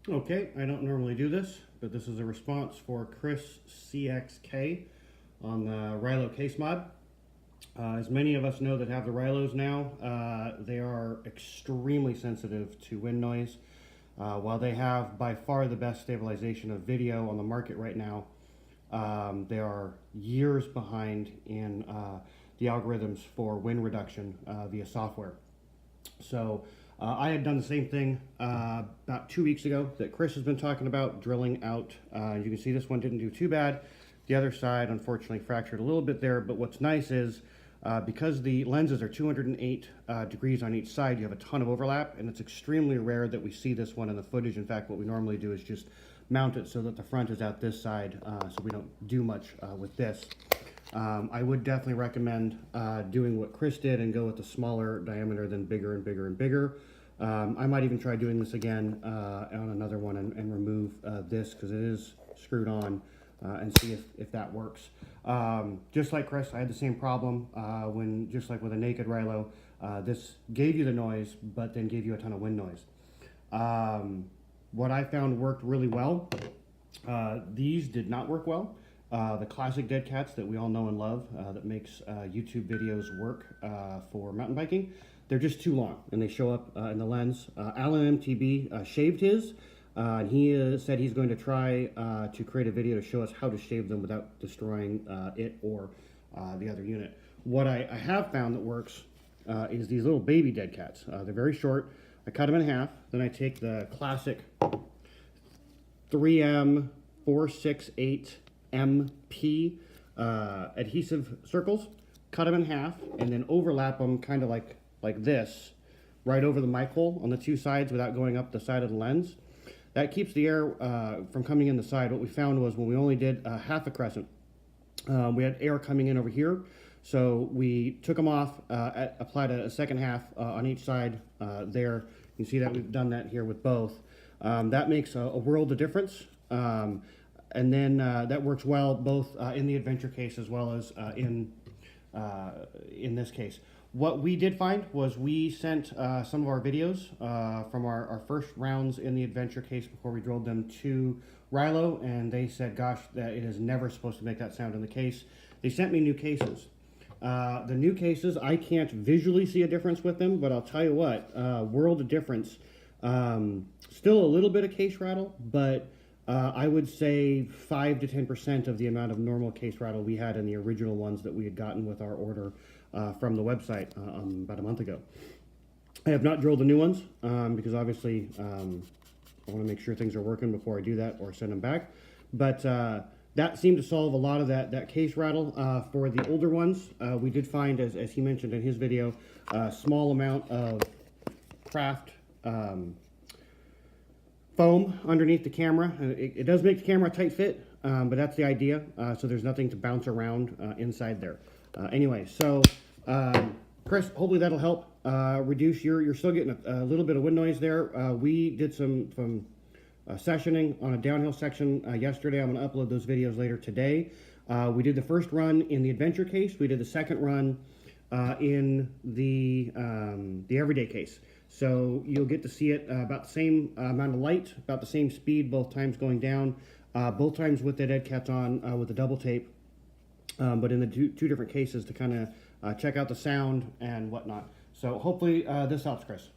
Okay, I don't normally do this, but this is a response for CHris CXK on the Rylo case mod. As many of us know that have the Rylos now, they are extremely sensitive to wind noise. While they have by far the best stabilization of video on the market right now, they are years behind in the algorithms for wind reduction via software. So I had done the same thing about 2 weeks ago that Chris has been talking about, drilling out. You can see this one didn't do too bad. The other side, unfortunately, fractured a little bit there. But what's nice is because the lenses are 208 degrees on each side, you have a ton of overlap, and it's extremely rare that we see this one in the footage. In fact, what we normally do is just mount it so that the front is out this side, so we don't do much with this. I would definitely recommend doing what Chris did and go with the smaller diameter than bigger and bigger and bigger. I might even try doing this again on another one and remove this because it is screwed on and see if that works. Just like Chris, I had the same problem when, just like with a naked Rylo, this gave you the noise but then gave you a ton of wind noise. What I found worked really well, these did not work well. The classic Dead Cats that we all know and love that makes YouTube videos work for mountain biking, they're just too long and they show up in the lens. Alan MTB shaved his and he said he's going to try to create a video to show us how to shave them without destroying it or the other unit. What I have found that works is these little baby Dead Cats. They're very short. I cut them in half, then I take the classic 3M 468 MP adhesive circles, cut them in half, and then overlap them kind of like this, right over the mic hole on the two sides without going up the side of the lens. That keeps the air from coming in the side. What we found was when we only did half a crescent, we had air coming in over here. So we took them off, applied a second half on each side there. You can see that we've done that here with both. That makes a world of difference. And then that works well both in the adventure case as well as in this case. What we did find was we sent some of our videos from our first rounds in the adventure case before we drilled them to Rylo, and they said, gosh, that it is never supposed to make that sound in the case. They sent me new cases. The new cases, I can't visually see a difference with them, but I'll tell you what, world of difference. Still a little bit of case rattle, but I would say 5 to 10% of the amount of normal case rattle we had in the original ones that we had gotten with our order from the website about a month ago. I have not drilled the new ones because obviously I want to make sure things are working before I do that or send them back. But that seemed to solve a lot of that case rattle. For the older ones, we did find, as he mentioned in his video, a small amount of craft foam underneath the camera. It does make the camera a tight fit, but that's the idea. So there's nothing to bounce around inside there. Anyway, so Chris, hopefully that'll help reduce you're still getting a little bit of wind noise there. We did some sessioning on a downhill section yesterday. I'm going to upload those videos later today. We did the first run in the adventure case. We did the second run in the everyday case. So you'll get to see it about the same amount of light, about the same speed, both times going down, both times with the Dead Cats on with the double tape, but in the two different cases to kind of check out the sound and whatnot. So hopefully this helps, Chris.